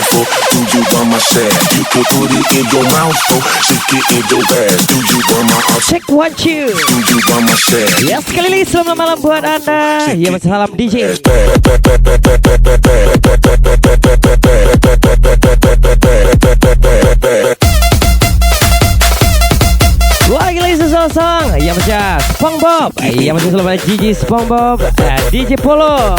for? Do you want my share? You can put it in your mouth or shake it in your ass. Do you want my heart? Check 1 2. Do you want my share? Ya sekali lagi selamat malam buat anda. Ya salam DJ. Lagi sesosong. Ya macam SpongeBob. Ya macam selamat Gigi SpongeBob. DJ Polo.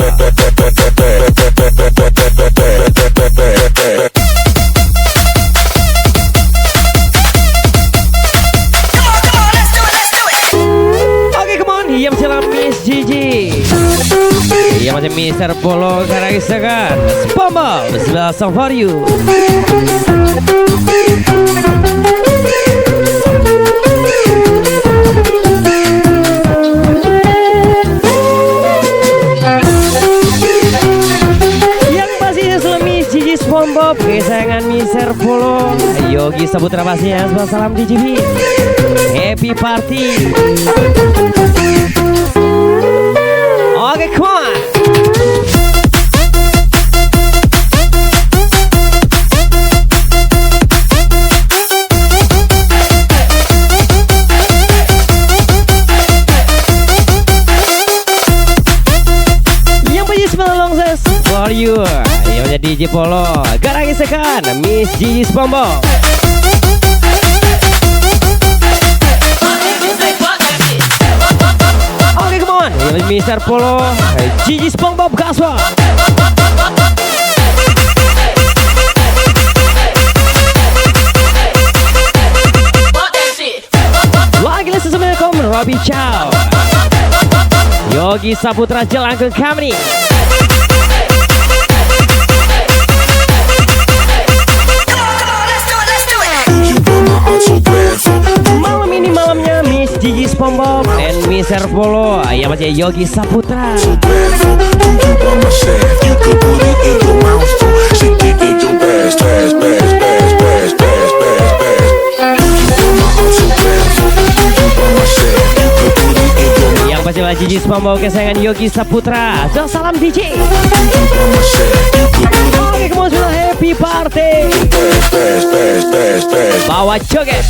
Iya macam Miss Gigi. Iya macam Mr. Polo Karagisakan SpongeBob, sebelah song for you. Yang pastinya selalu Miss Gigi SpongeBob, kesayangan Mr. Polo Yogi Saputra pastinya. Salam DJB. Happy party. Oke, come on. Yang punya smell long says for you. Yang punya DJ Polo Karagisakan Miss Gigi SpongeBob. Mr. Polo Gigi SpongeBob Gaswa. Lagi Assalamualaikum Robi Chow Yogi Saputra Jelangkung Kamni. Malam ini malamnya Miss Gigi SpongeBob dan Mr. Polo. Ya macam Yogi Saputra. Yang pasti lah Gigi SpongeBob kesayangan Yogi Saputra. So, salam DJ. Oke, kamu sudah happy party. Bawa joget.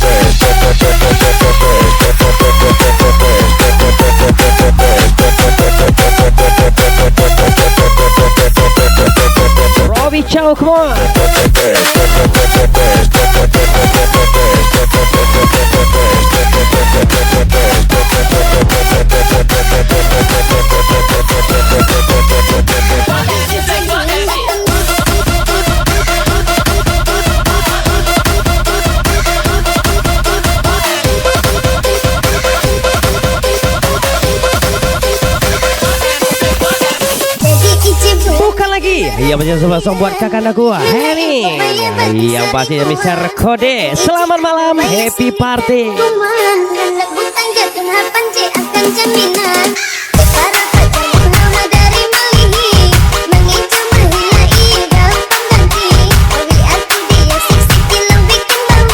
Robi Chow, come on. Iya macam song buat kakak aku Henny. Yang pasti Mr. Kode. Selamat malam, happy party.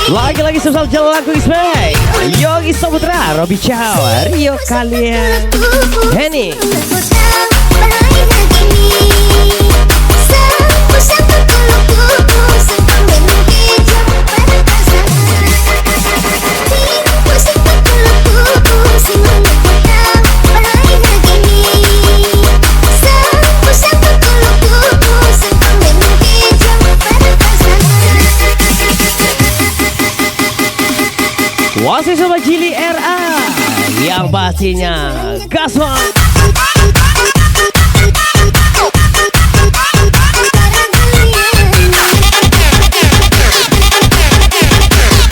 Lagi-lagi sosial Jelangkung Ismail Yogi Saputra, Robi Chow, Rio kalian Henny. Wasit Sobat Jili RA yang pastinya Gaswa.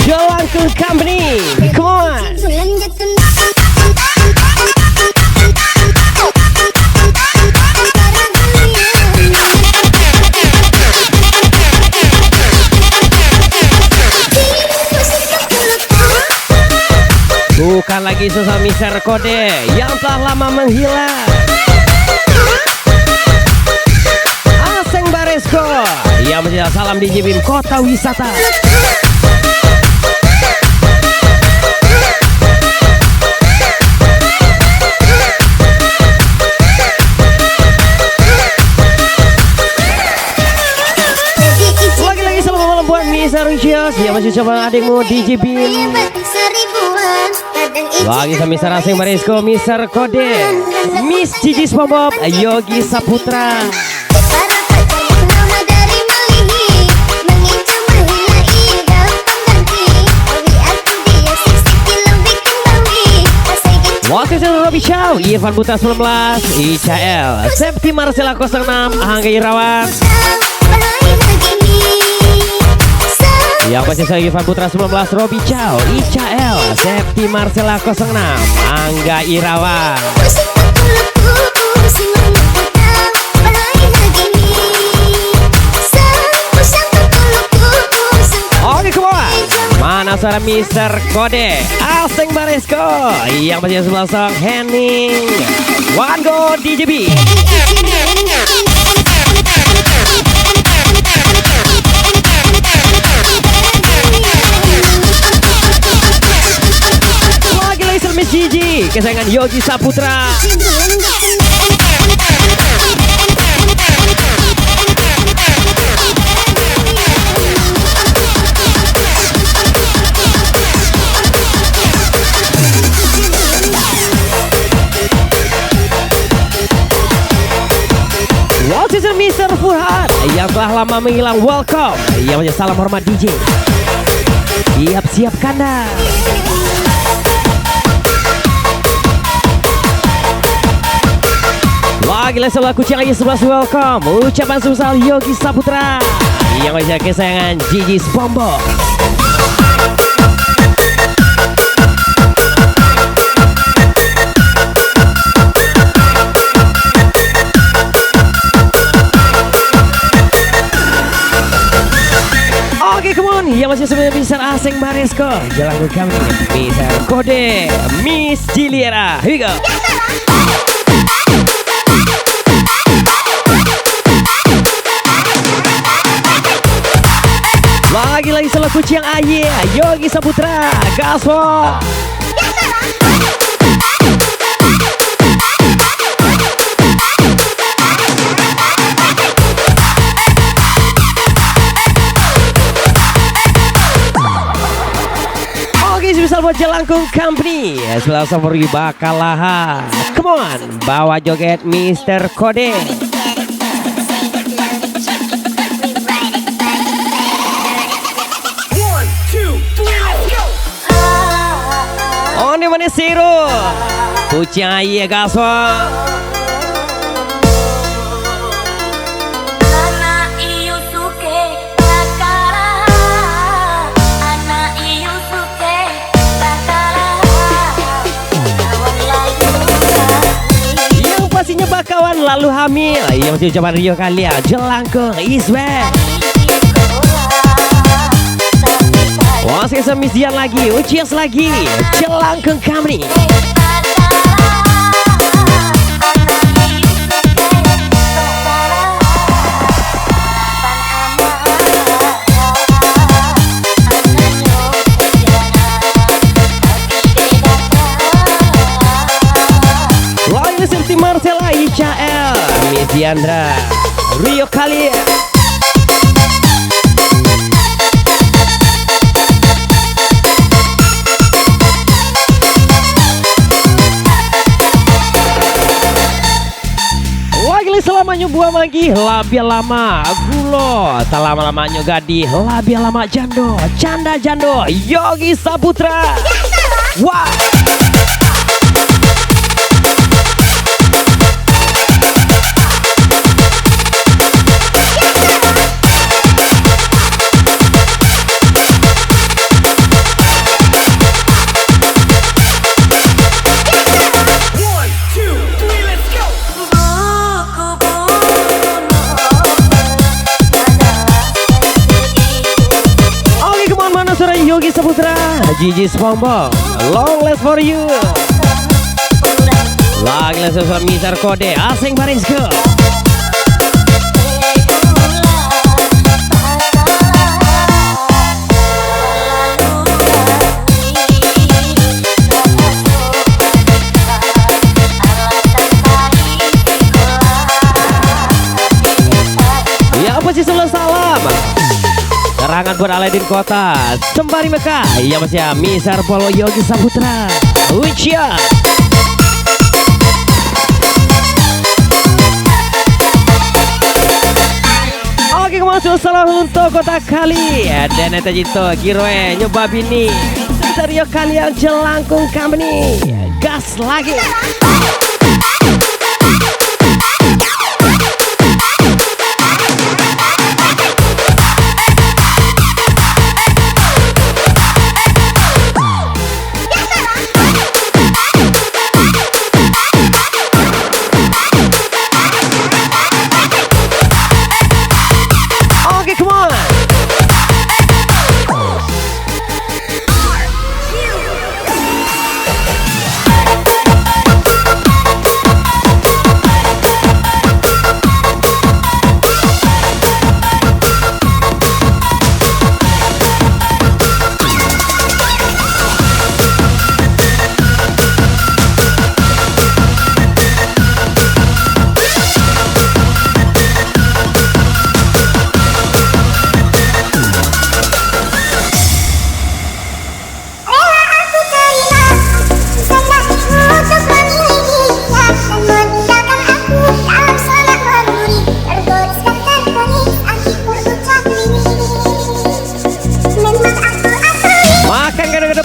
Jelangkung Company, come on. Bukan lagi sosok Mr. Kode yang telah lama menghilang. Aseng Baresko yang menjadi salam di Jibim Kota Wisata. coba adikmu DJ Bin. Lagi sama Mr. Asing Marisko, Mr. Kode, Miss Gigi SpongeBob, Yogi Saputra. Wakil Robi Chow, Irfan Putra 19, ICL, Septi Marcella 06, Angga Irawan. Yang pasti saya Irfan Putra 19, Robi Chow, ICL, Septi Marcella 06, Angga Irawan. Oke, come on. Mana suara Mr. Kode Asing Marisko yang masih sebelah song Henning One Go DJB. Lagi laser Miss Gigi kesayangan Yogi Saputra. Mr. Furhan yang telah lama menghilang, welcome. Yang punya salam hormat DJ. Siap-siap kanda. Lagi sebelah kucing lagi 11, welcome. Ucapan sumsal Yogi Saputra yang punya kesayangan Gigi SpongeBob. Yang masih sebenarnya Mr. Asing Marisko, jalan ke kami Mr. Kode, Miss Jiliera. Here we go. Lagi selaku Ciang Aye, Yogi Saputra, Gaswo. Misal buat Jelangkung Company, sebelah Samuri Bakalaha. Come on, bawa joget Mr. Kode. On the one zero, Kucing Aye Gaswa. Pastinya bakawan lalu hamil. Yang masih ucapan Rio kalian Jelangkung is back. Masih semisian lagi, ucias lagi Jelangkung Company. Marcella ICL, Miss Diandra, Rio kali. Lagi selamanya buah magi, labia lama, gulo, tak lama-lamanya gadi, labia lama jando, canda jando, Yogi Saputra. Wah. Yogi Saputra, Gigi SpongeBob, long last for you. Lagi langsung sama Mr. Kode, Asing Marisko. Ya apa sih salam. Serangan buat Aladin Kota, sembari Mekah. Iya Mas ya, Misar Polo Yogi Saputra. Ucia. Oke, masuk salah untuk kota kali. Dan eta jito Giroe nyoba bini. Stereo kalian jelangkung company. Gas lagi.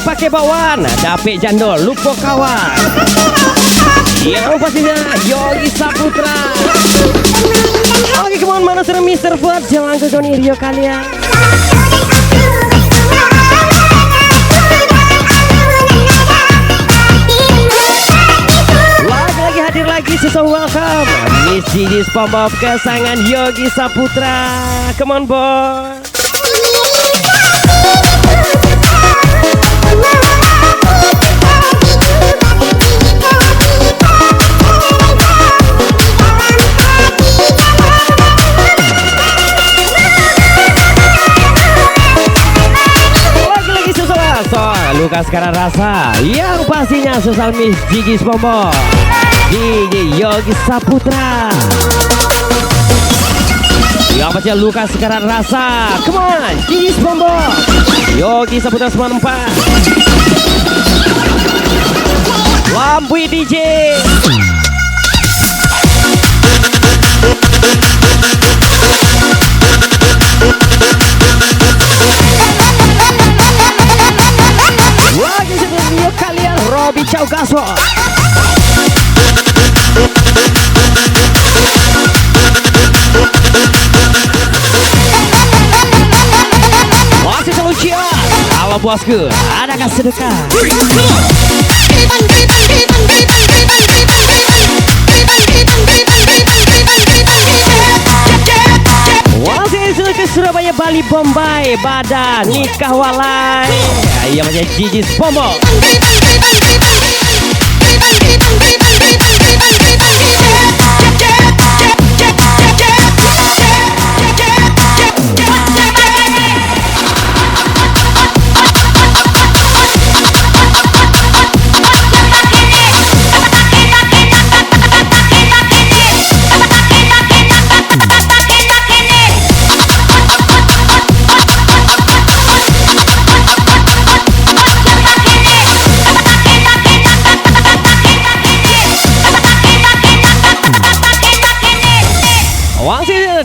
Pakai bawaan, dapet jandol, lupa kawan. Yang pastinya Yogi Saputra. Oke, kemana mana sudah Mr. Fuad, jangan ke Doni Rio kalian. Lagi hadir lagi, so welcome Miss Gigi SpongeBob kesayangan Yogi Saputra. Come on boy. Lukas sekarang rasa yang pastinya sosial Miss Gigi SpongeBob, Gigi Yogi Saputra. Yang pastinya Lukas sekarang rasa, come on Gigi SpongeBob, Yogi Saputra 94. Lampu DJ. Lagi sebelumnya kalian Robi Chow Gasol. Masih selucia. Halo bosku, adakah sedekah? Masih ke Surabaya, Bali, Bombay, Badan, nikah walai. Iya macam Gigi SpongeBob.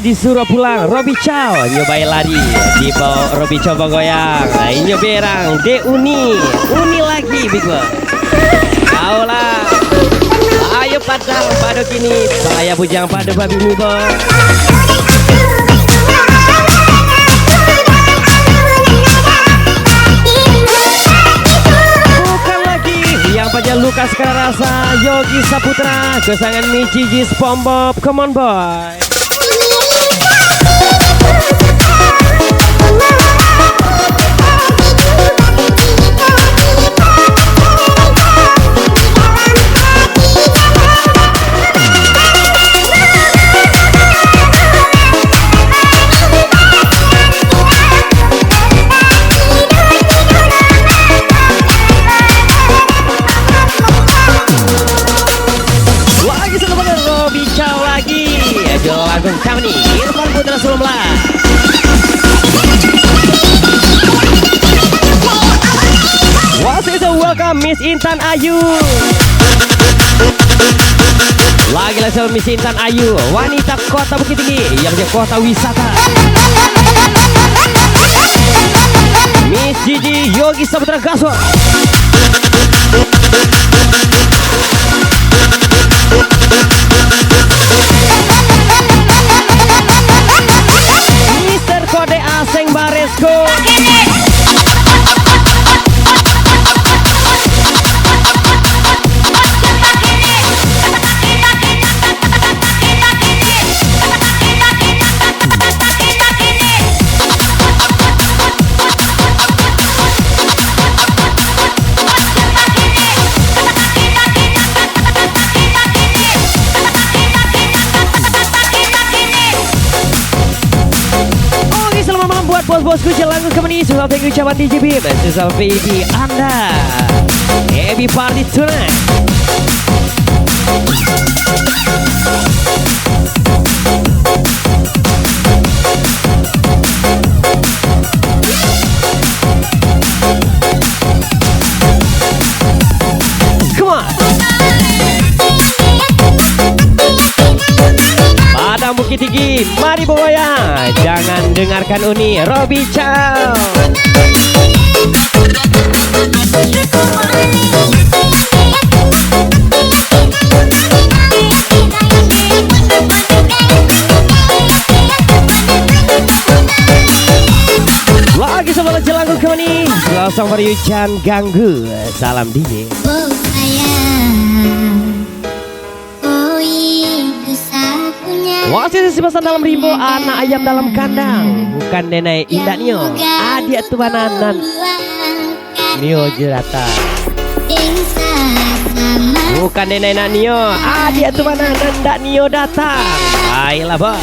Disuruh pulang Robi Chow nyobain lari di bawah Robi Chow goyang. Nah, ini nyoberang de uni lagi big boy. Kau lah, ayo padang pada kini saya bujang pada babi mi boy. Bukan lagi yang pada Lukas sekarang rasa Yogi Saputra kesayangan Miss Gigi SpongeBob. Come on boy. welcome Miss Intan Ayu. Lagi-lagi Miss Intan Ayu, wanita kota Bukit Tinggi yang menjadi kota wisata. Miss Gigi Yogi Saputra Gasol. Mister Kode Aseng Baresko. Bos-bosku jalan kembali Susah thank you ucapan DJ Bim. Susah baby Anda happy party tonight. Come on. Padang Bukit Tinggi, mari bergoyang. Jangan dengarkan Uni, Robi Chow. Lagi sebelum jelangkung kemana? Langsung Mariucan ganggu. Salam DJ. Wasit sipasan dalam rimbo, anak ayam dalam kandang. Bukan nenek indah nio, adik tuanan nio jerata. Bukan nenek nio, adik tuanan ndak nio datang. Baiklah bos.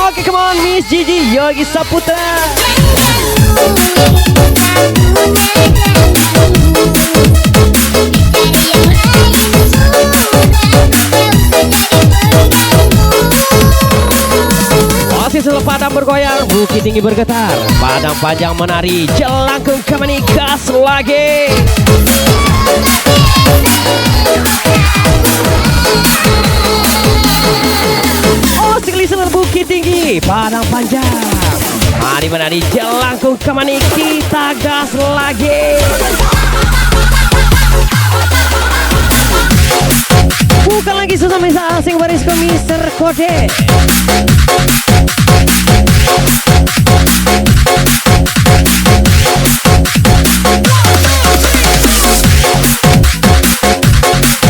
Oke, come on Miss Gigi Yogi Saputra. Masih selalu Padang bergoyang, Bukit Tinggi bergetar, Padang panjang menari, jelangkung kemani gas lagi. Oh, sekali seluruh Bukit Tinggi, Padang panjang, mari menari, jelangkung kemani, kita gas lagi. Bukan lagi susah misa asing baris ke Mister Kode.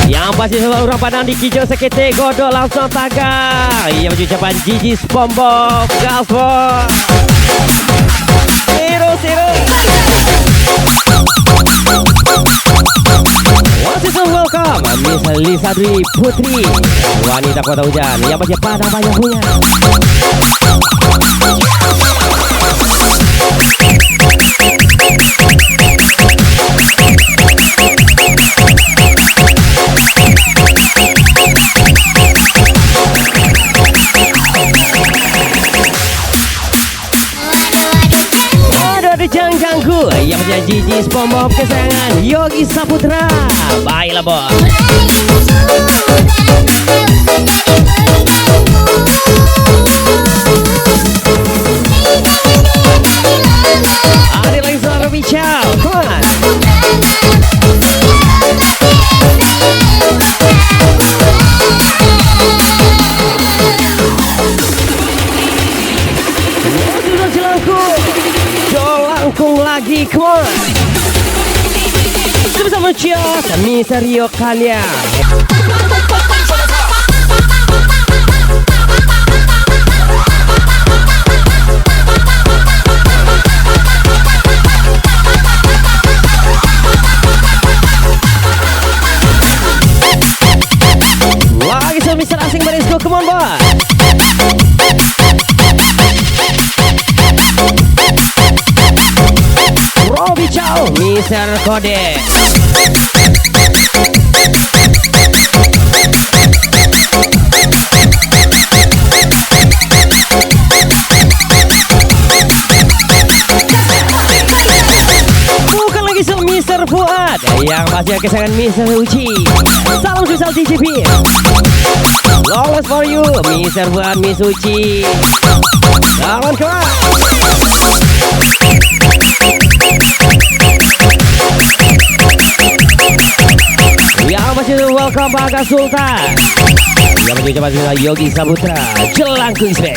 Yang pasti selalu orang Padang di Kijau Sekete Godok langsung tagar. Ia mengucapkan Gigi SpongeBob Gaspo. Zero. Masih welcome Miss Lisa Dwi Putri, wanita kota hujan yang baca Padang banyak punya. Jangan ganggu yang menjadi Gigi SpongeBob kesayangan Yogi Saputra. Baiklah bos. Ada lagi suara Robi Chow. Come on. Sudah jelangkung lagi, come on. Bersama Cios, Miserio kalian. Lagi sama Mister Asing Barisco, come on boy. Robi Chow, Mister Kode. Mr. Fuad, yang pasti kesayangan Mr. Uci. Salam sosial TGP. Longest for you, Mr. Fuad, Miss Uci. Salam kelas. Yang pasti welcome Bagas Sultan. Yang pasti coba Yogi Saputra, Jelangkung Spek.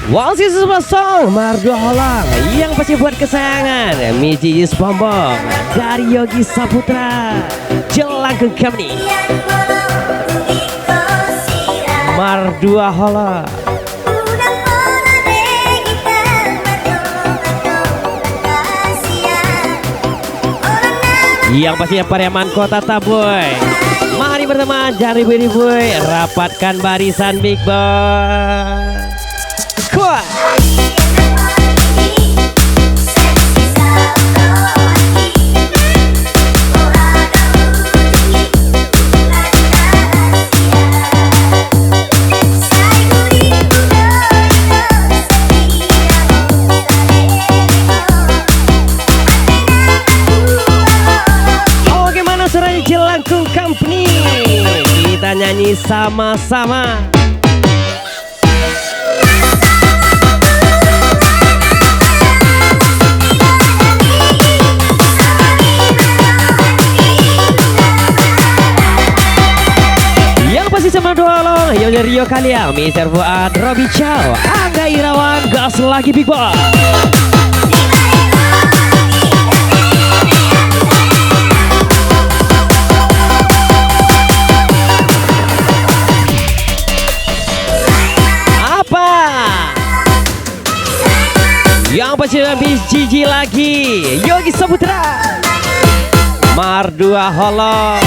Walsi sebuah song Merdu Holang yang pasti buat kesayangan Miss Gigi Spombong dari Yogi Saputra, Jelangkung Company. Merdu Holang. Yang pastinya Pariaman Kota Taboy. Mari berteman dan ribu-ribu rapatkan barisan Big Boy. Kuat. Oh, gimana suaranya Jelangkung Company? Kita nyanyi sama-sama. Sama Dolong, Yogi Rio Kaliang, Mr. Fuad, Robi Chow, Angga Irawan, gas lagi Big Boy. Apa? Yang pasti Miss Gigi lagi, Yogi Saputra, Mardua Holong.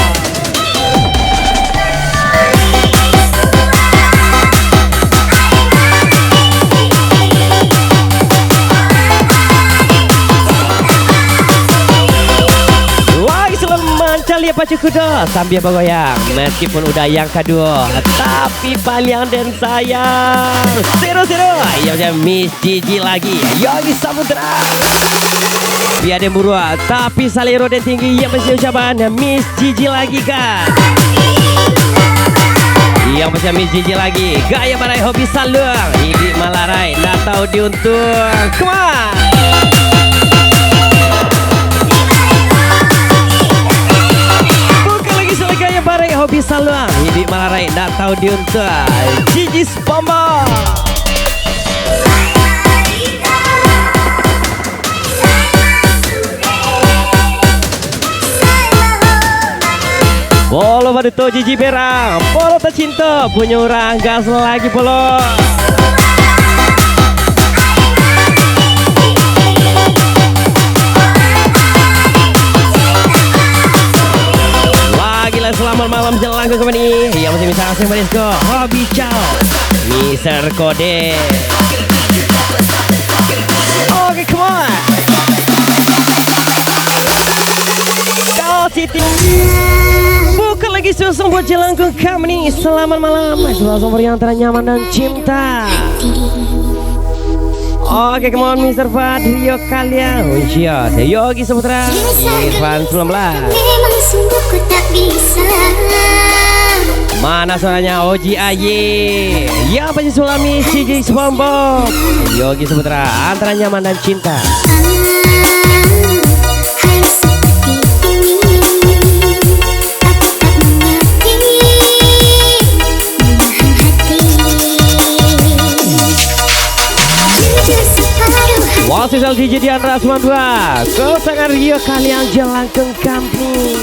Lihat pacu kuda sambil bergoyang. Meskipun udah yang kedua, tapi paling dan sayang seru-seru. Ya Miss Gigi lagi, Yogi Saputra. Biar dia murah, tapi salero dan tinggi. Yang mesti ucapan Miss Gigi lagi kan. Yang mesti Miss Gigi lagi. Gaya barai hobi salung, Ibi Malarai, nak tahu diuntung. Come on. Bareng hobi saluang, Ibi Malarai nak tahu diuntung. Gigi Spombong. Polo pada tu Gigi Berang, polo tercinta punya orang gas lagi polo. Selamat malam Jelangkung Company. Yang masih bisa asing Marisco, Robi Chow, Mr. Kode. Oke, come on. Kau City. Bukan lagi susung buat Jelangkung Company. Selamat malam. Jual sumber yang ternyaman dan cinta. Oke, come on Mr. Fuad, Rio Kaliang, Uncios, Yogi Saputra, Irfan 19. Memang sungguh ku tak bisa. Mana suaranya Oji Aye? Ya pasti Sulami, Gigi Spombong, Yogi Saputra, antara nyaman dan cinta. Wasisal DJ di Andra 92, kesangan Rio Kaliang Jelangkung Company.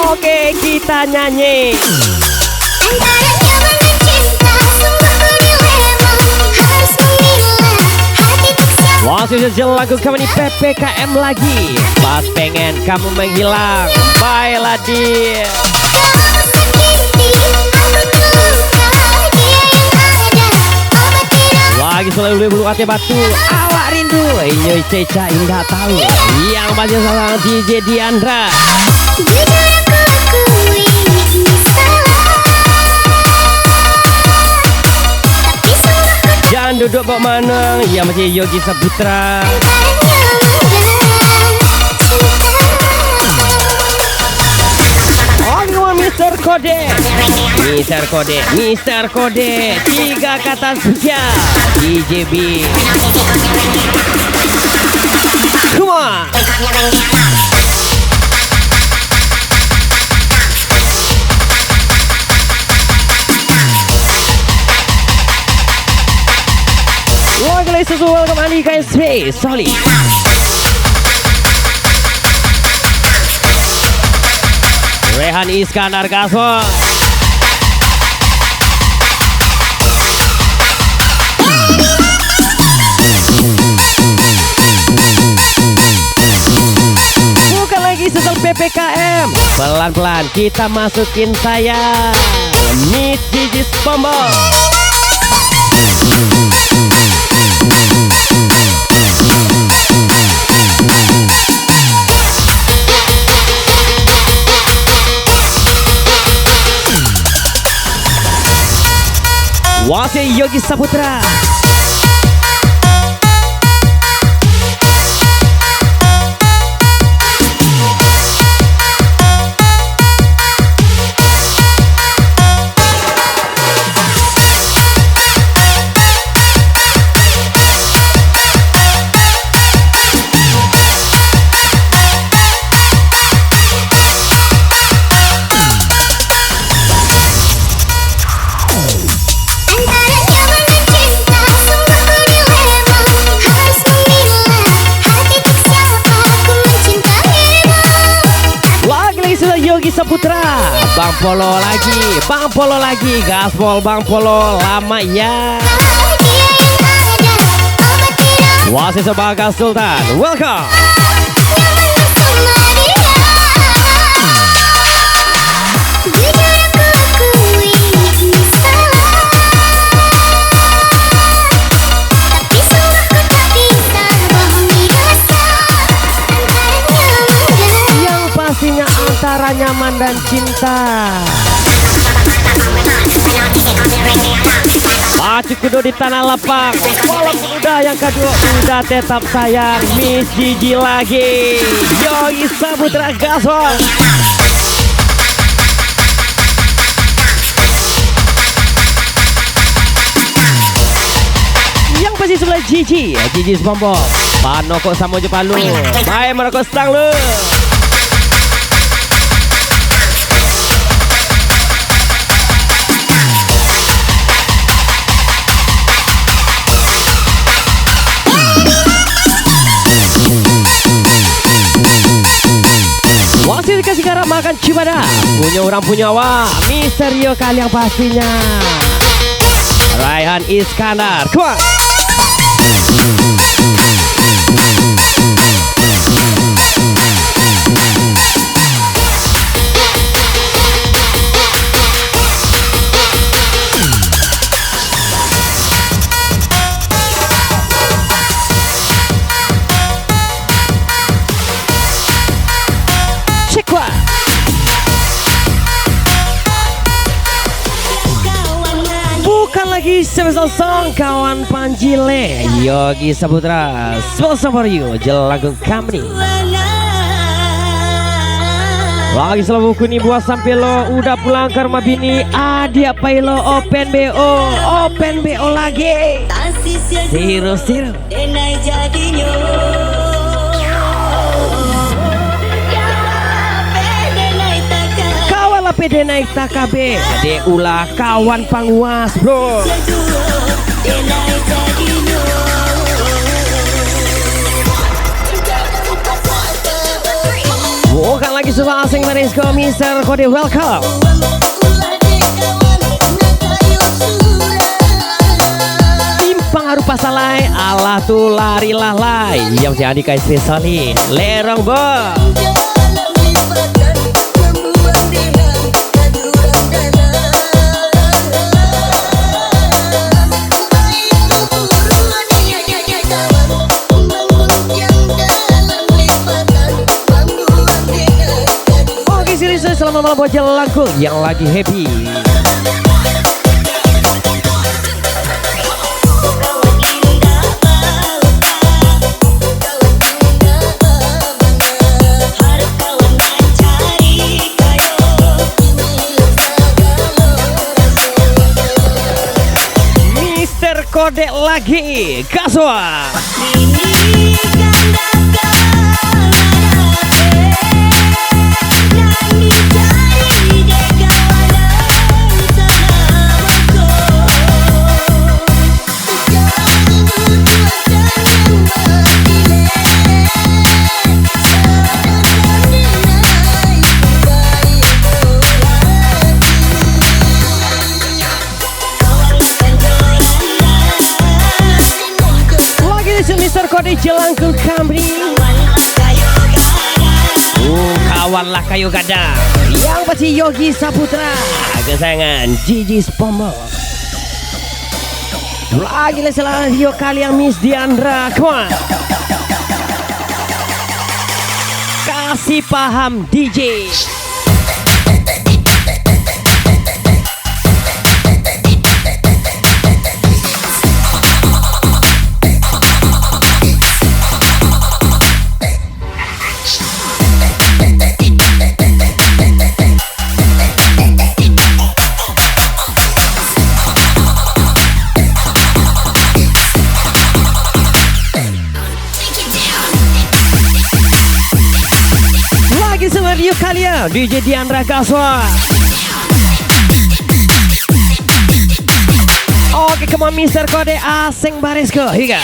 Oke, kita nyanyi. Antara nyaman dan cinta, sungguh ku dilema, harus memilah. Masih saja lagu kami PPKM lagi. Pas pengen kamu menghilang. Bye Ladi. Lagi selalu bulu hati batu. Awak rindu. Inyo Ceca indah tahu. Yang masih sama DJ Diandra. Jangan duduk bok manang. Yang masih Yogi Saputra. Mister Kode, Mister Kode, Mister Kode, 3 kata saja. DJB. Come on. Welcome to welcome Andi KSP, sorry. Rehan Iskandar Gasol. Bukan lagi setel PPKM. Pelan-pelan kita masukin saya Meet Gigi Spombo. Wasih Yogi Saputra. Saputra, Bang Polo lagi, gaspol Bang Polo, lama ya. Wasit sebagai Sultan, welcome. Antara nyaman dan cinta. Pacu kudu di tanah lapang. Walaupun udah yang kedua udah tetap sayang. Miss Gigi lagi. Yogi Saputra Gasol. Yang pasti sebelah Gigi Spombo. Panoko Samojo Palu. Bye merokok stang lu. Masih dikasih garam makan Cibada. Punya orang punya wah. Misterio kali yang pastinya. Raihan Iskandar. Come on. Bukan lagi special song kawan Panjile Yogi Saputra special for you Jelagung Company. Lagi selalu kuni buat sampai lo udah pulang ke rumah bini. Adi apa lo open BO lagi. Siru. PD naik TKB, ade ulah kawan panguas bro. Bukan lagi susah asing Marisko Mister Kode welcome. Timpang rupa salai Allah tu larilah lai. Yang jadi kai spesiali lerong bo. Oke serius selamat malam buat Jelangkung yang lagi happy. Kode lagi Kaswa. Mister Kode Jelangkung Kamri. Kawanlah kayu gada. Yang pasti Yogi Saputra. Kesayangan Gigi Spombo. Lagi salah Rio kali yang Miss Diandra. Come on. Kasih paham DJ. Rio kalian DJ Diandra Kaswa. Oke, come on Mister Kode Aseng Baresko. Higa.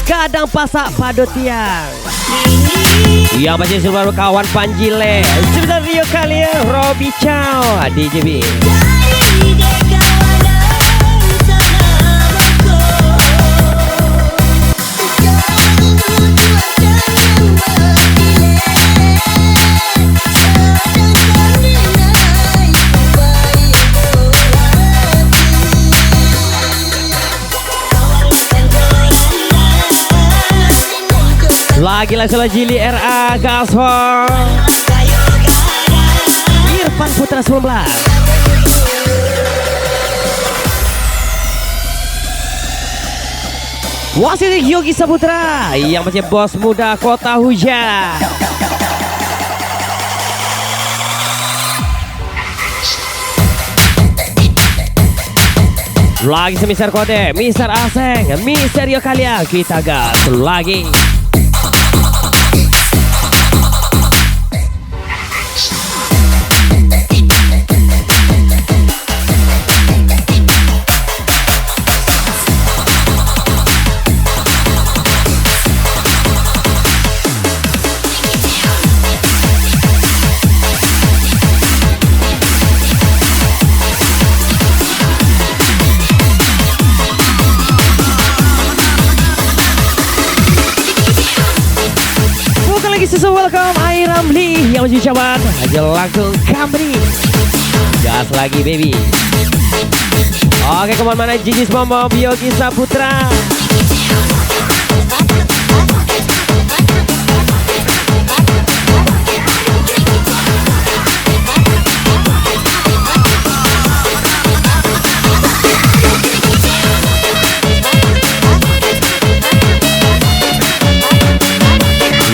Kadang pasak padot tiang. Yang pasti seluruh kawan Panjile. Sebentar Rio kalian Robi Chow DJB. Lagi salah Jili RA Gasfor Irfan Putra 19. Wasit Yogi Saputra yang masih bos muda Kota Hujan. Lagi Mister Kode, Mister Aseng, Mister Yo kalian kita gas lagi. Welcome Airam Lee yang masih cawan Jelangkung Kamri. Gas lagi baby. Oke kemana-mana Gigi Spombo Yogi Saputra.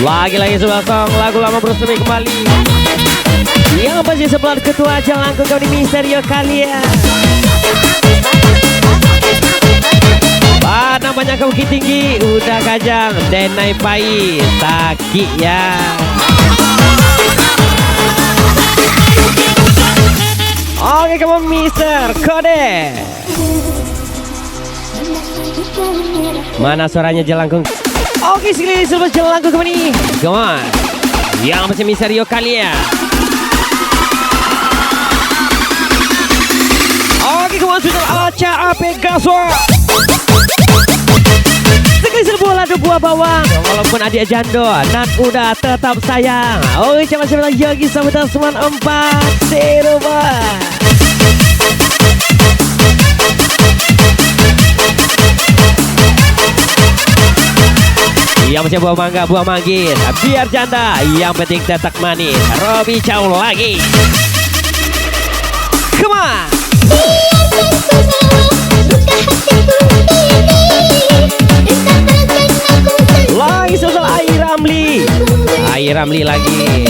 Lagi-lagi sebuah song lagu lama bersemi kembali. Yang pasti sebelah ketua Jelangkung kau di Misterio kalian. Namanya kau tinggi udah kajang dan naik pai taki ya. Oke kamu Mister Kode. Mana suaranya Jelangkung? Oke, sekali sebelum jalan lagu kembali. Come on. Yang macam misterio kalian. Oke, come on sudah acara Pegaso. Sekali serbu lado buah bawang. Walaupun adik jando, Nat udah tetap sayang. Oke, coba-coba Yogi Saputra Seman 4 Serupa. Yang macam buah mangga, buah manggis. Biar janda, yang penting tetap manis. Robi Chow lagi. Come on. Lagi sosok Air Ramli. Air Ramli lagi.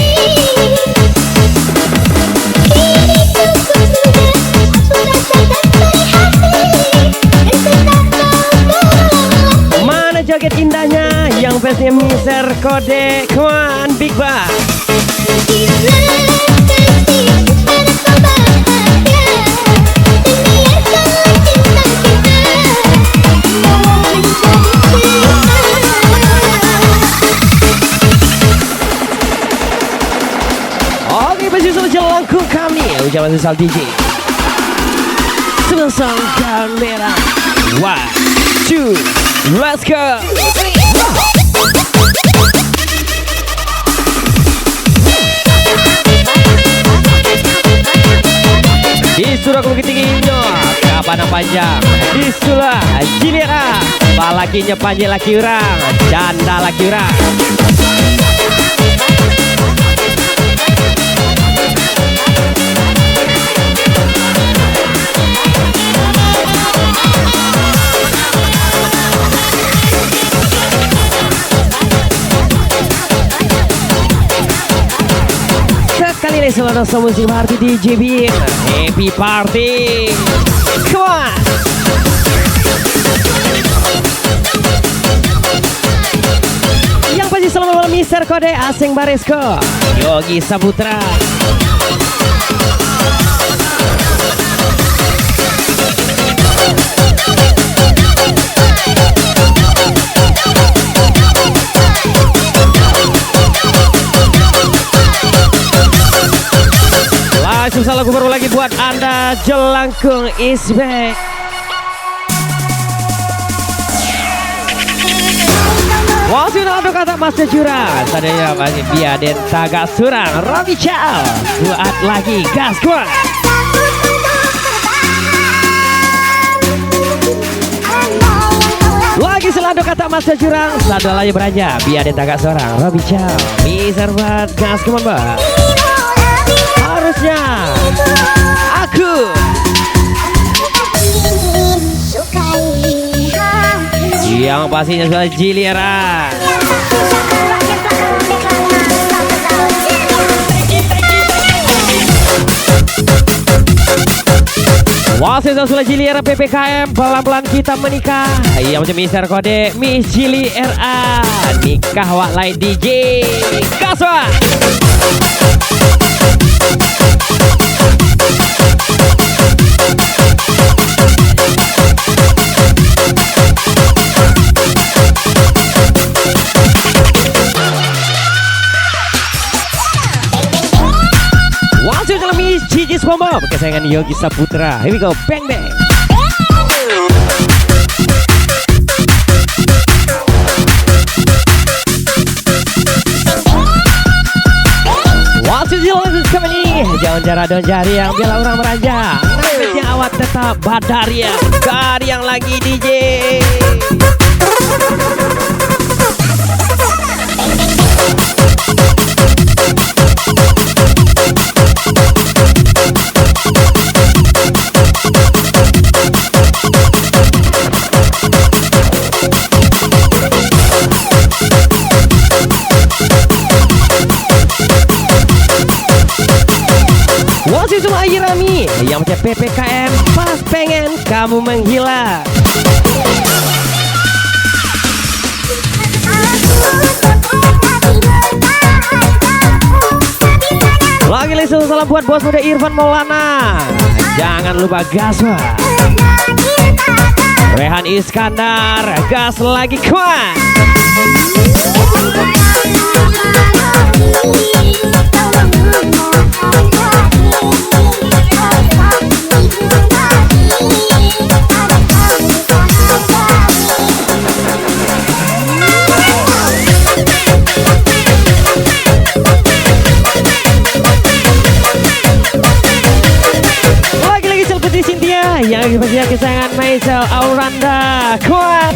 Mana joget indahnya yang fansnya Mister Kode. Come on, Big Bang. Oke, masih sama jelangkung kami. Ucapan sesal DJ. Sebesar kamera. 1, 2, let's go. Di surah Bukit Tingginya, kapan panjang. Di surah Jilira, balakinya panjang laki orang, janda laki orang. Sekali lagi selamat musik party DJ Bin. Happy party. Come on. Yang pasti selamat malam Mister Kode Aseng Baresko Yogi Saputra. Susah lagu baru lagi buat Anda. Jelangkung is back. Wah, sudah ada kata Mas Jurang. Tadinya masih Biaden Tagak Surang. Robi Chow buat lagi gas kuat. Lagi selado kata Mas Jurang. Selado lagi beranja Biaden Tagak Surang. Robi Chow bisa buat gas kuat, Mbak. Harusnya aku yang pastinya sudah Jilira. Wasit sudah Jilira PPKM, pelan-pelan kita menikah. Yang macam Mister Kode Miss Jili RA, nikah wak lain DJ Kaswa. Wasit dalam Cici Swamba kesayangan Yogi Saputra. Here we go, bang bang. Wasit jalan kembali. Jangan cara don jari yang biar orang meranja. Nanti awak tetap badar ya. Gar yang lagi DJ. Wasit semua Irami yang macam PPKM pas pengen kamu menghilang. Lagi salam buat bos muda Irfan Maulana. Jangan lupa Gaswa. Rehan Iskandar, gas lagi kuat. Yang pastinya kesayangan Maisel Auranda kuat.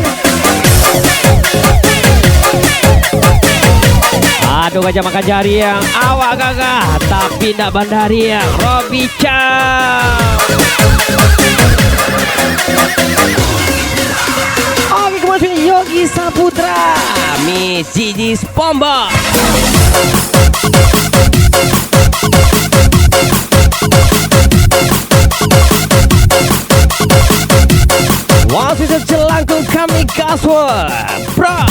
Aduh, gajah makan jari yang awak gagah tapi ndak bandari yang Robby Chow. Oke, kemudian Yogi Saputra, Miss Gigi Spombo. Wasit jelangkung kami Gaswar Bro.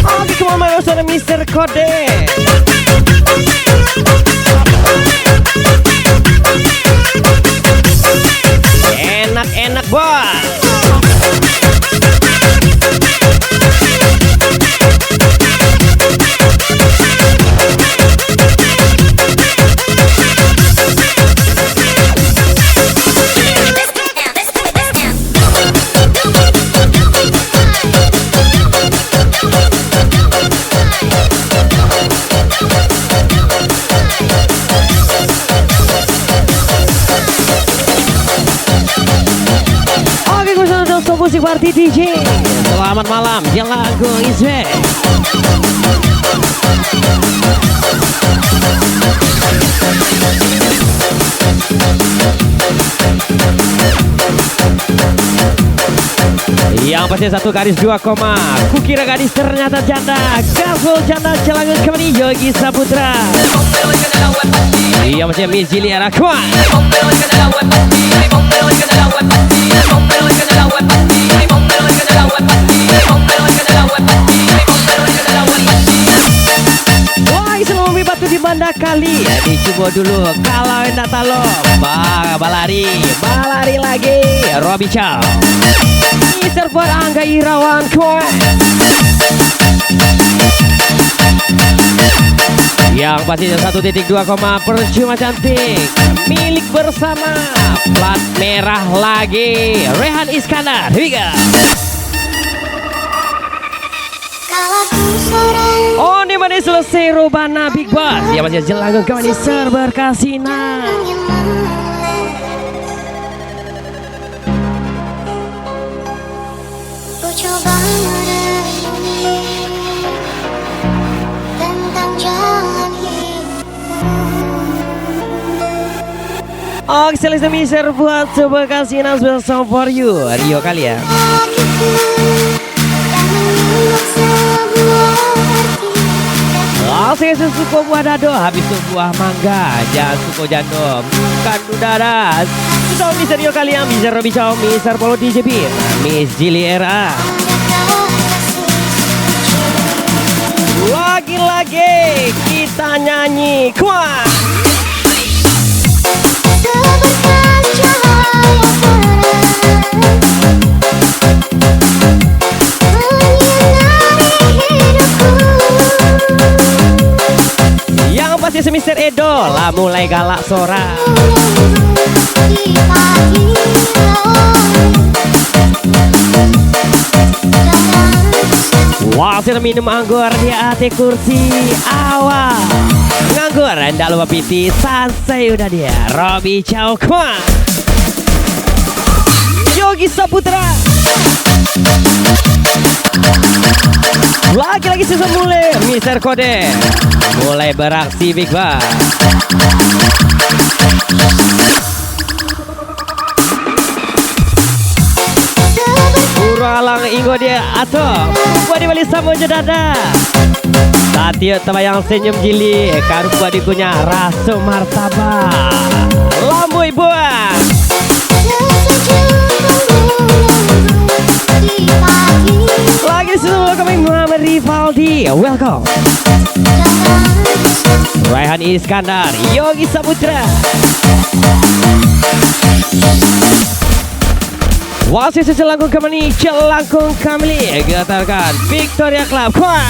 Oke, kemana sudah Mr. Kode. Enak-enak bos. Musik party DJ. Selamat malam, Jelago Izwe. Yang pasti satu garis 2 koma. Kukira gadis ternyata janda. Gasol janda Jelangun kembali Yogi Saputra. Yang pasti Miss Jili Arakwa. Wah, semua batu di banda kali ya, dicoba dulu kalau enggak talo balari lagi Robby Chow. Server Angga Irawan kuat. Yang pastinya 1.2 koma percuma cantik milik bersama plat merah lagi Rehan Iskandar. Here we go. Oh, ini mana selesai Robana Big Boss. Ya masih jelangkung kawan di server Kasina. Ku coba merenungi tentang jalan hidup. Oh, selesai miser buat server Kasina special for you. Rio kali ya. Oh, saya suka buah dado, habis itu buah mangga. Jangan suka jandom, bukan udara. So, Mister Rio kalian, Mister Robby Chow, Mister Polo DJ Beat, Miss Jili Era. Lagi-lagi kita nyanyi, kuat. Yang pasti semister Edo lah mulai galak sora. Wasil minum anggur di atas kursi awal. Nganggur ndak lupa piti selesai udah dia. Robby Chow kuat. Yogi Saputra. Lagi-lagi season mulai Mr. Kode mulai beraksi Big Boss. Alang inggo dia atau buat dibalik sama jedada. Tati tebayang senyum jili karu buat dikunya rasa martabak. Lambui buah. Lagi semua kami Muhammad Rivaldi welcome. Raihan Iskandar, Yogi Saputra. Wasit Celangkung Kamili, Celangkung Kamili, getarkan Victoria Club. Kuat.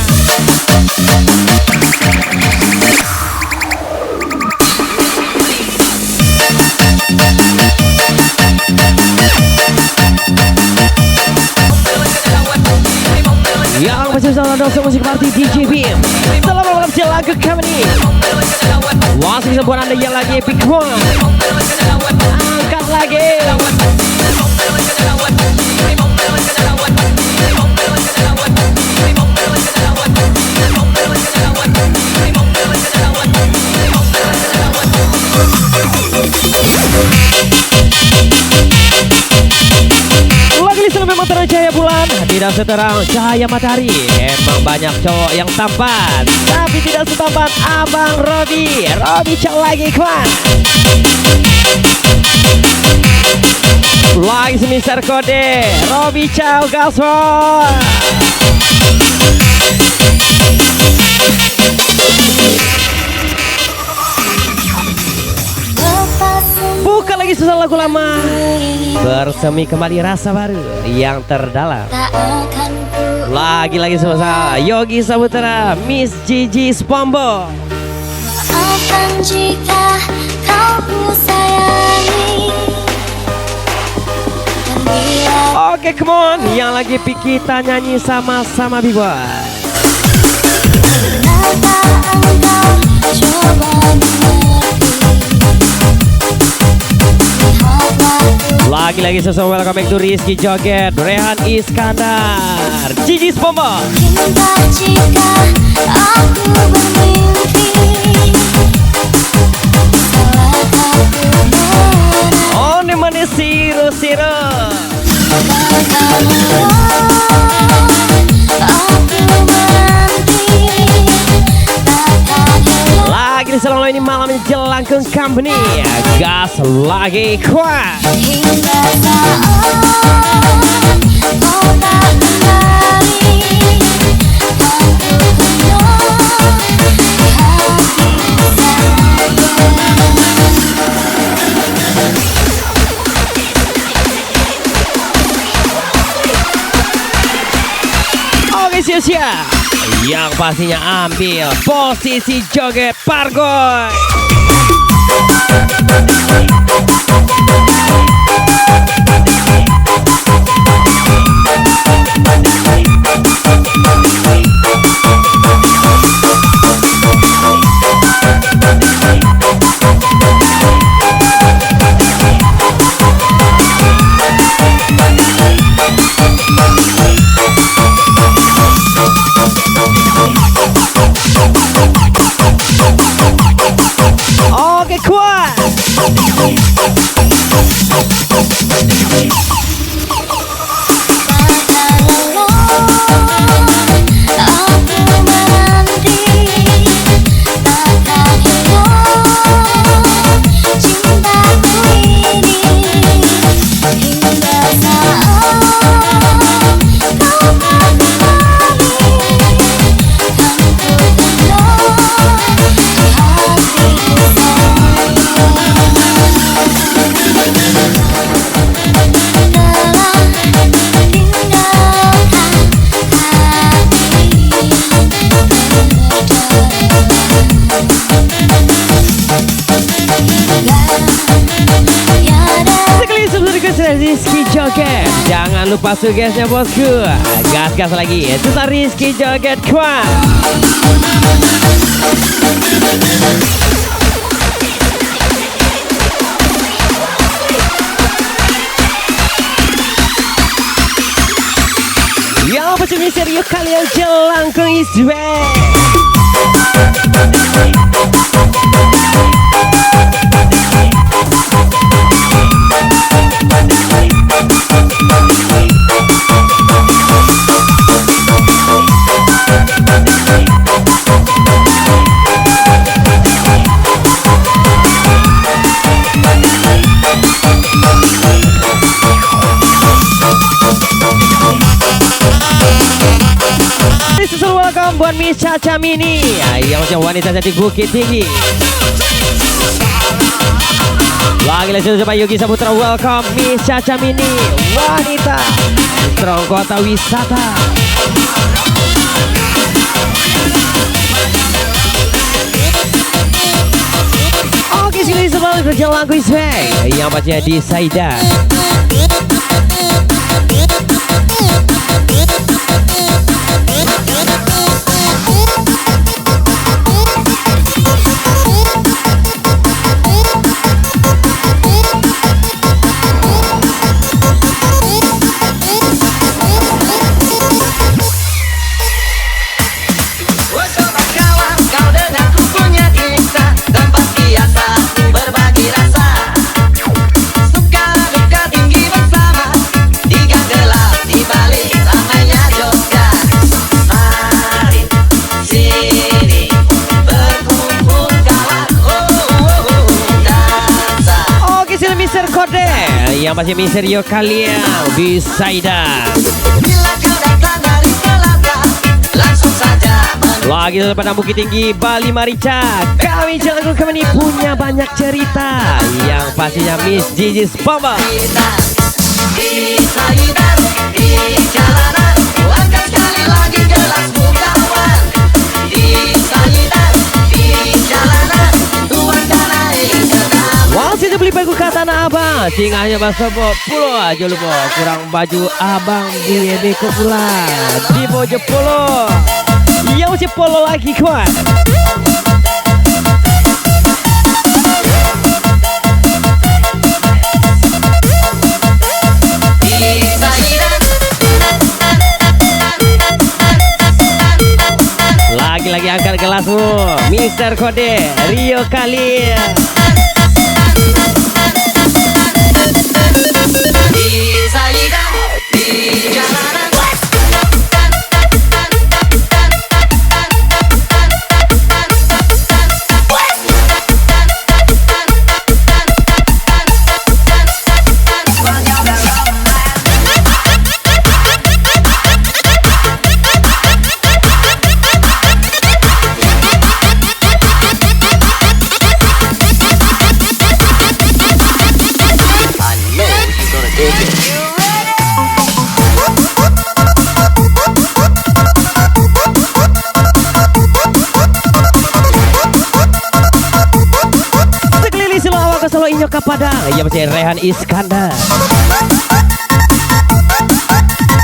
Yang masih salah dosa musik party DJ Bim. Selamat malam Celangkung Kamili. Wasit sebuah anda yang lagi epic one. Angkat lagi. Lagi listrik memang terang cahaya bulan, tidak seterang cahaya matahari. Emang banyak cowok yang tampan, tapi tidak setampan Abang Robi. Robi cowok lagi kuat. Lagi semisal kode Robi Chow Gaspol. Bukan lagi susah lagu lama, bersemi kembali rasa baru yang terdalam. Lagi sama Yogi Saputra, Miss Gigi Spombo. Maafkan jika kau ku sayangi. Oke, come on, yang lagi kita nyanyi sama-sama B-Boy. Kenapa engkau coba mengerti? Lagi-lagi sesuai welcome back to Rizky Joget, Rehan Iskandar, Gigi Spombo. Cinta jika aku bermimpi. Salahkah ku menang? Oh, ini mana siru-siru. Lagi di salon ini malam Celangkung Company. Gas lagi kuat. Hingga saat kau tak kembali, aku penuh di hati saya. Oke, siap-siap. Yang pastinya ambil posisi joget Pargoy. Oke, kuat. Rizky Joget, jangan lupa sugesnya bosku. Gas-gas lagi, susah Rizky Joget kuat. Yang pecinta serius kalian Celangkung Iswe. Miss Caca Mini, yang macam wanita cantik Bukit Tinggi. Lagi sama Yogi Saputra, welcome Miss Caca Mini, wanita strong kota wisata. Oke, sini sebalik kerja lagu Isway yang pastinya di Saida. Yang masih misteri kalian di Saida. Lagi pada Bukit Tinggi Bali Marica, kami jalan kami punya banyak cerita yang pastinya Miss Gigi Spamba. Di Saida, di jalanan, angkat sekali lagi gelas bukawan. Di Saida, di jalanan, tuangkan air ke dalam. Masih beli baju katana abang, tinggalnya bahasa pulau aja lupa kurang baju abang di Beko pula di Bojo Polo. Ya masih polo lagi kuat. Lagi-lagi angkat gelasmu, Mister Kode Rio Kali. Padang, ya masih Rehan Iskandar.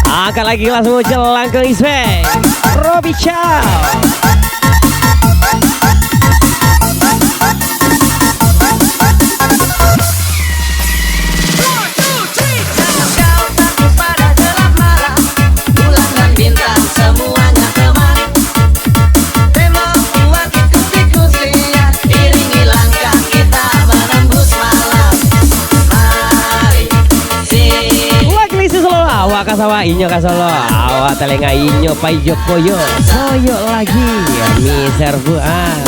Angkat lagi langsung jelang ke Isway Robi Chow. Kasawa inyo kasolo awak telenga inyo paijo koyo koyo lagi ya miser buah.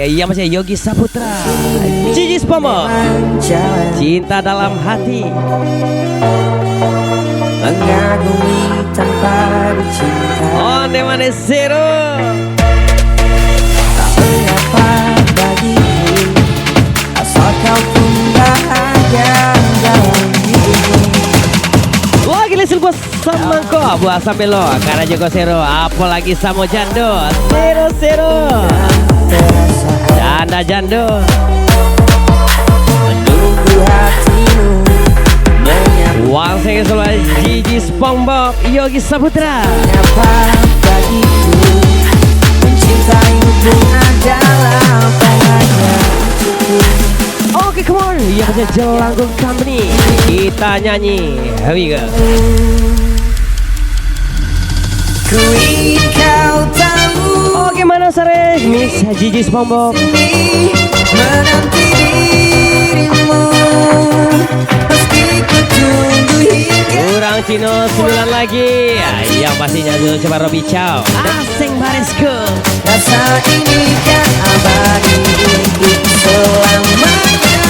Iya masih Yogi Saputra, Gigi Spamba, Cinta Dalam Hati. Mengagumi tanpa dicinta. Onde mane zero. Tak mengapa bagiku, asal kau pun bahagia dalam hidupku. Lagi lesil buat samangko, buat sampai lo, karena Joko Zero, apalagi Samo Jando, Zero. Janda Jando. Gigi SpongeBob Yogi Saputra. Apa bagiku mencintaimu adalah tangannya. Oke, come on. Yang punya Jelangkung Company. Kita nyanyi. Here we go. Ku ingin kau tahu Oke, mana sore Miss Gigi SpongeBob. menanti dirimu, meski ku tunggu hingga Kurang Cino 9 lagi. Yang pastinya dulu coba Robby Chow. Asing Barisku. rasa ini kan abadi untuk selamanya.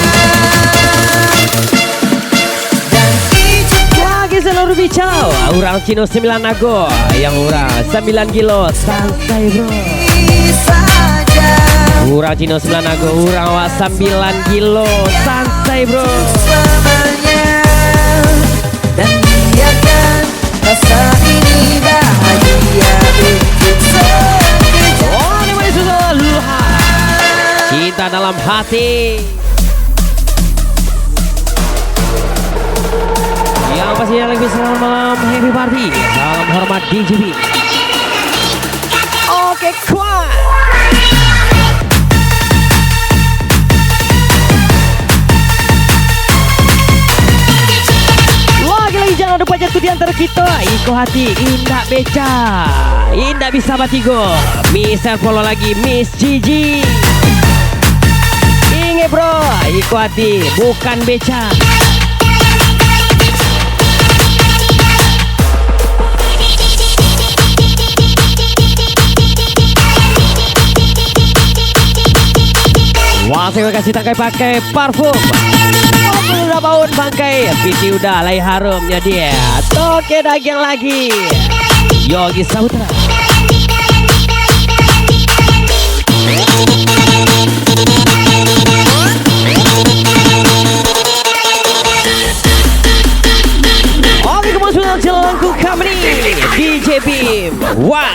Dan izinkan Lagi seluruh Robby Chow. Orang Cino 9 Nago. Yang orang 9 kilo. Santai bro. saja Urang Cino 9 Nago. Urang wa 9 kilo. Santai bro. selamanya. Dan biarkan rasa ini bahagia untuk sekejap. Oh, ini masih sudah luha. Cinta dalam hati. Yang pastinya lagi selamat malam happy party. Salam hormat DJB. Oke, kuat. Lagi jangan lupa jatuh di antara kita. Iko hati indah beca. Indah bisa batigo. Miss follow lagi Miss Gigi. Inge bro, iko hati bukan beca. Wah, saya kasih tangkai pakai parfum. Oh, udah baun bangkai, piti udah lay harumnya dia. Toke daging lagi. Yogi Saputra. Oke, kemudian Jelangkung Company DJ Bim. Wah.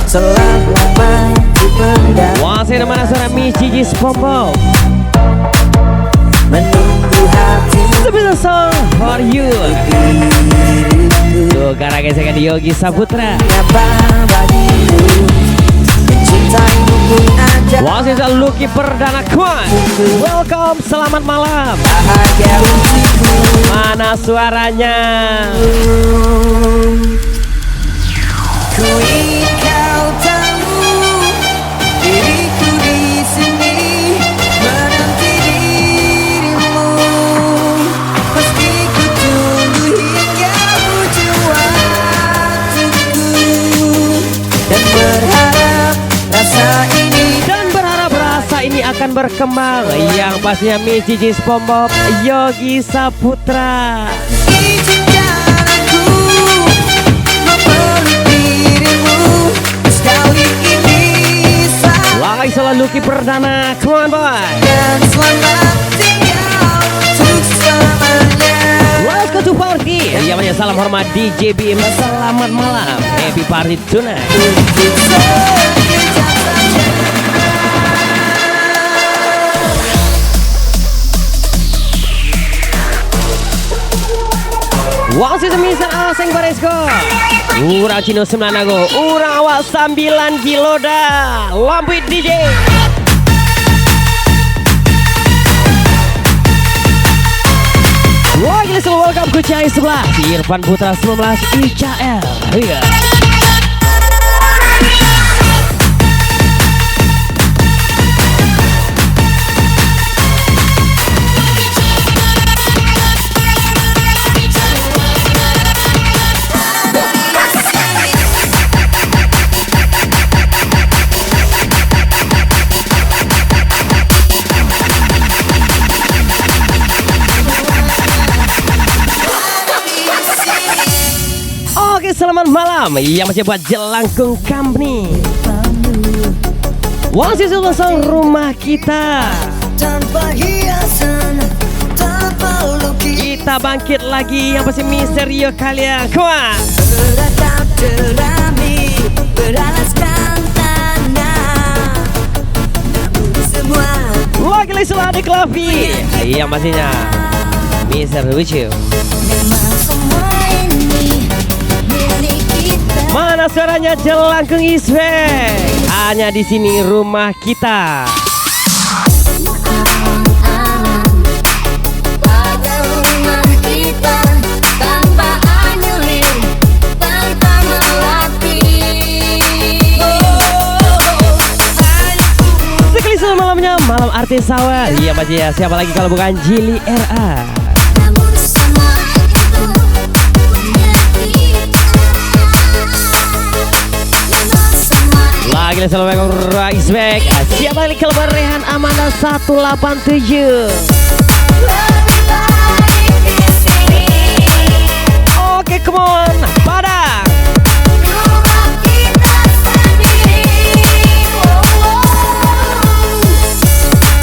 Setelah lama dipendam, Wah, saya mana suara Miss Gigi SpongeBob. menunggu hati Special song for you. Tuh, karena gesekan Yogi Saputra. apa bagiku mencintaimu pun ada Wah, saya Lucky Perdana Kuan. Welcome, selamat malam. bahagia untukku. Mana suaranya? Ku ingin kau tahu diriku di sini menanti dirimu, meski ku tunggu hingga ujung waktuku, dan berharap rasa ini Dan berharap rasa ini akan berkembang. Yang pastinya Miss Gigi SpongeBob Yogi Saputra. izinkan aku memeluk dirimu sekali ini Lagi selalu Lucky Perdana. Come on boy. dan selamat tinggal untuk selamanya. Let's go to party. Yang punya salam hormat DJ Bim. Selamat malam. Happy party tonight. Untuk sekejap saja. Wang si semisal asing Baresko. Urang Cino 9 Nago. Urang awak 9 kilo dah. Lampuit DJ. Wah, gila semua welcome ke Cahaya 11 Irfan Putra 19 ICL. Iya. Oke, selamat malam. Yang masih buat Jelangkung Company. Masih sosok rumah kita. Tanpa hiasan, tanpa lukis, Kita bangkit lagi yang pasti misteri kalian. Come on. beratap jerami, beralaskan tanah. Namun semua Lagi selalu di Klavi. Yang pastinya Mr. Lucu. Memang semua ini milik kita. Mana suaranya Jelangkung Isbek? Hanya di sini rumah kita. Pada rumah kita tanpa anyurin, tanpa melatih. Sekali malamnya malam artis sawah. Iya Pak ya, siapa lagi kalau bukan Jili RA. Namun semua itu punya kita. Memang semua Lagi selalu Isbek. Siapa lagi kalau bukan Rehan Amanda 187. lebih baik di sini. Oke, come on, Padang. Rumah kita sendiri.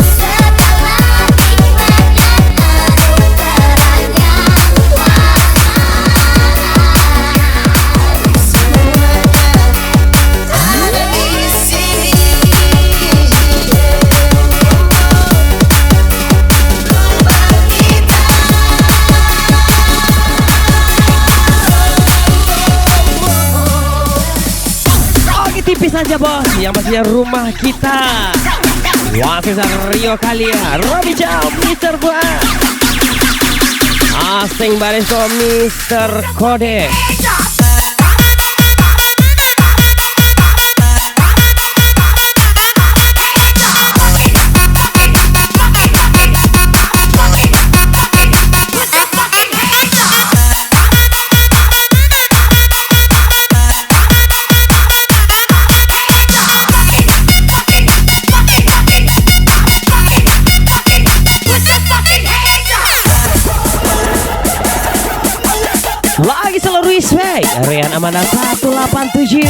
Setelah nikmat dan aduh teranyang ada di sini. Oke, tipis aja bos. Yang pastinya rumah kita. Wasis Rio Kalia, Robi Chow, Mr. Buat. Asing Barisko, Mr. Kode. Lagi selalu respect Rian Amanda 187.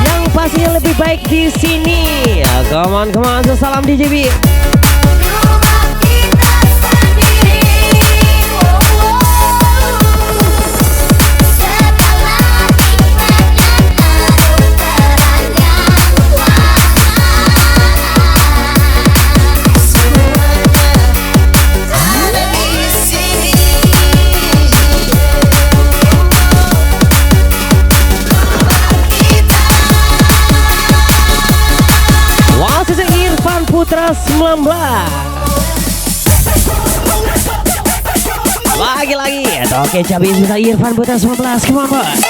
Yang pastinya lebih baik di sini. Come on, salam DJB. rumah kita sendiri. Setelah nikmat dan aduh teranyang Ada di sini. Wasis Irfan Putra 19. Lagi-lagi oke, cabai bisa Irfan Putra 19. Come on, bos.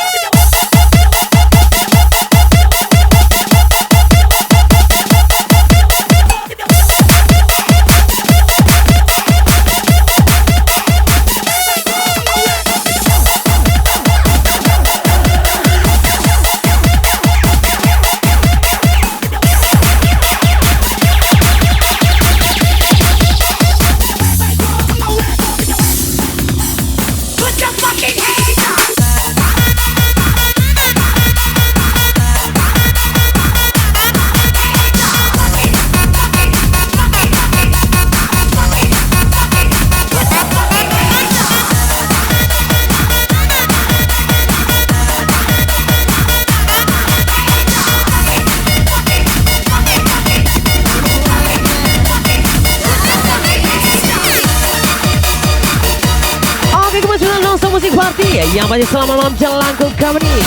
Musik Party yang masih selama malam Jelangkung Company.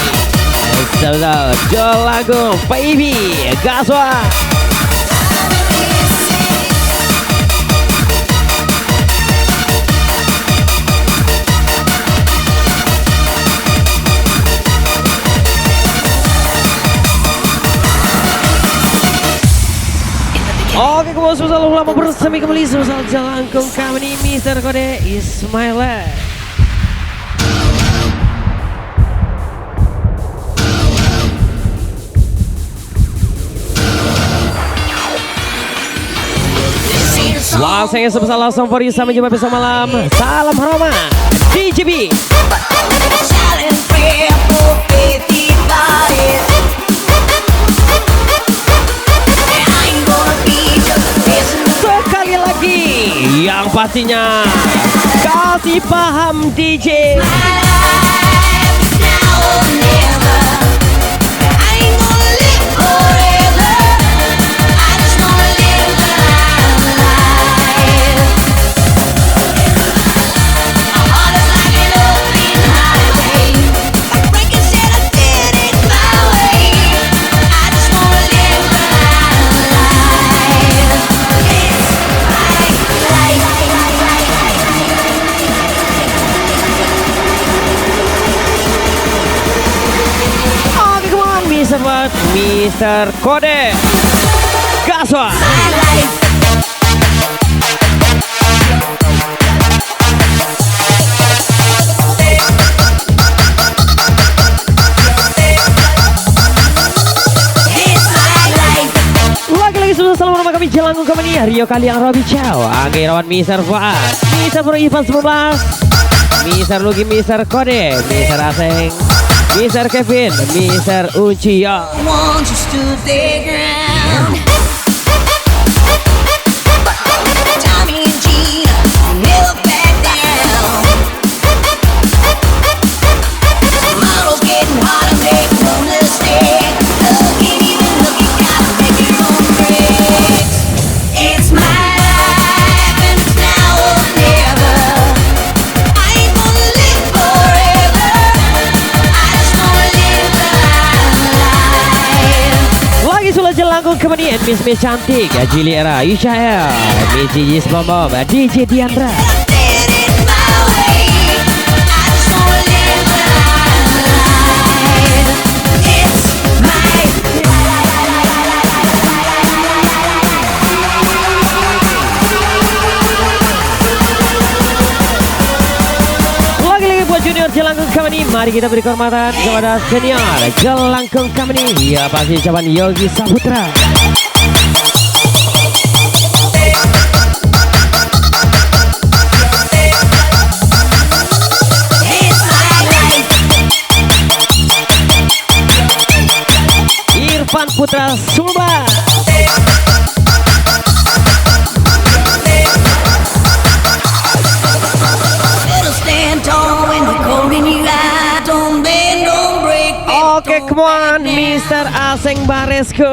Jelangkung baby Gaswa. Selalu lama bersama kembali Sosial Jalangkung kami Mr. Kode Ismail. Wah, saya sebesar langsung for you. Sampai jumpa besok malam. Salam hormat DJB. Sekali lagi, yang pastinya kasih paham DJ. Mr. Kode Gaswa. Lagi-lagi sudah salam nama kami Jelangkung Company Rio Kaliang Robi Chow Anggi Rawan Mr. Fuad Mr. Pro Ivan 19 Mr. Lugi Mr. Kode Mr. Aseng Mr. Kevin, Mr. Uchiya. Want you stood their ground. Tommy and Gina never back down. Tomorrow's getting harder, make no mistake. Look ain't even look, you gotta make your own breaks. It's my life and it's now or never. I ain't gonna live forever. I just wanna live my life. Lagi sudah Jelangkung Company and Miss Cantik Jili Era Yushael Miss Gigi Spomom DJ Diandra. Did it my way. I just wanna live my life. It's my Lagi-lagi buat junior Jelangkung Company. Mari kita beri kehormatan kepada senior Jelangkung Company. Ya pasti ucapan Yogi Saputra. it's my life. Irfan Putra Sumba. Better stand tall when the cold in your eye. Don't bend, don't break. Oke, come on, Mr. Aseng Baresko,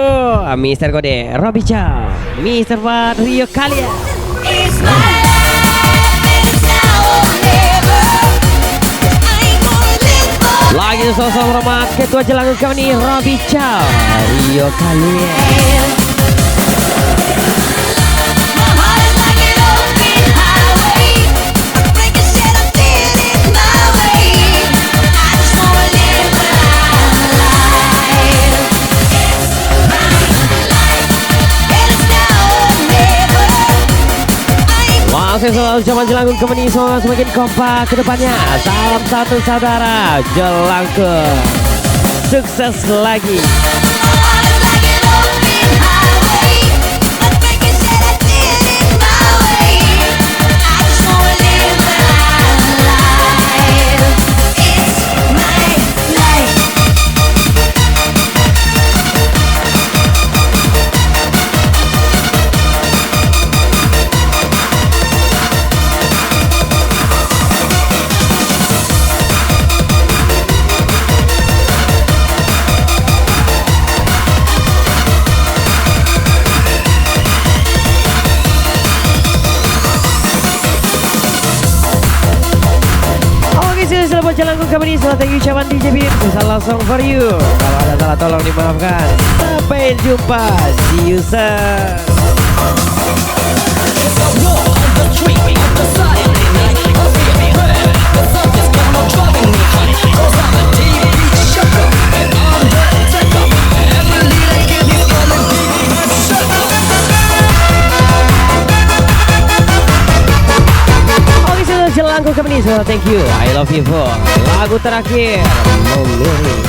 Mr. Kode Robi Chow, Mr. Fuad Rio Kaliang. It's my life and it's now or never. I ain't gonna live forever. Lagi sosok hormat Ketua Jelangkung Company Robi Chow, Rio Kaliang. My heart is like an open highway. I break and said I did it my way. I just wanna live my life. It's my life, and it's now or never. I ain't Wah, saya selalu ucapan Jelangkung Company semoga semakin kompak ke depannya. Salam satu saudara Jelangkung. Sukses lagi. My heart is like an open highway. I break and said I did it my way. I just wanna live my life. It's my life. Oke, sudah buat Jelangkung Company. Selamat thank you ucapan DJ Bin. Salah song for you. Kalau ada salah tolong dimaafkan. Sampai jumpa. See you soon. Dennis, oh, thank you. I love you for lagu terakhir Memilih.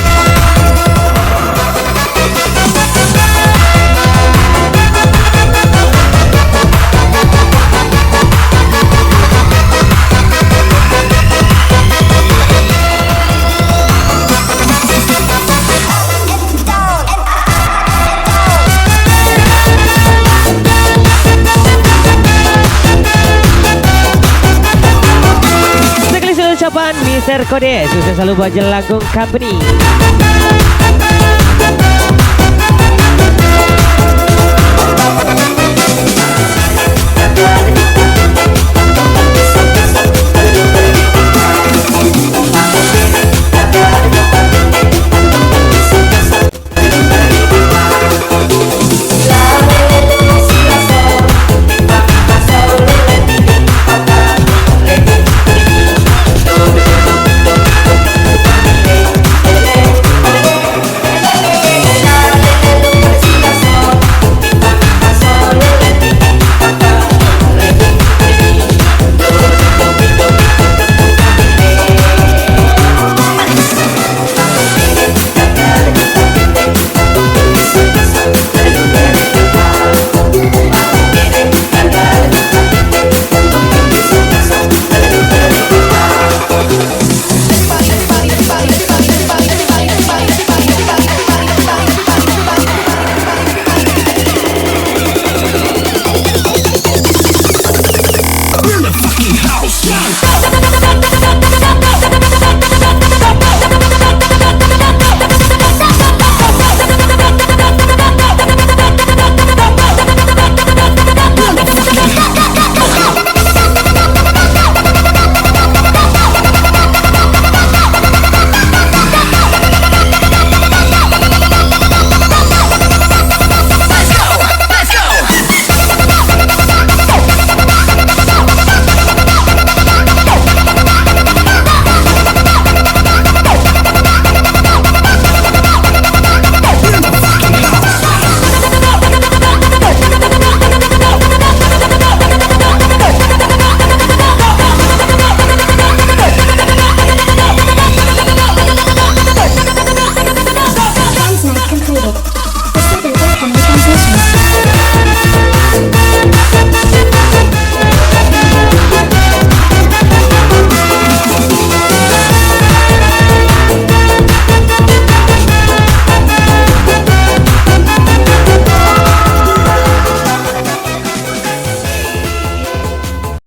Ucapan Mr. Kode sukses selalu buat Jelangkung Company.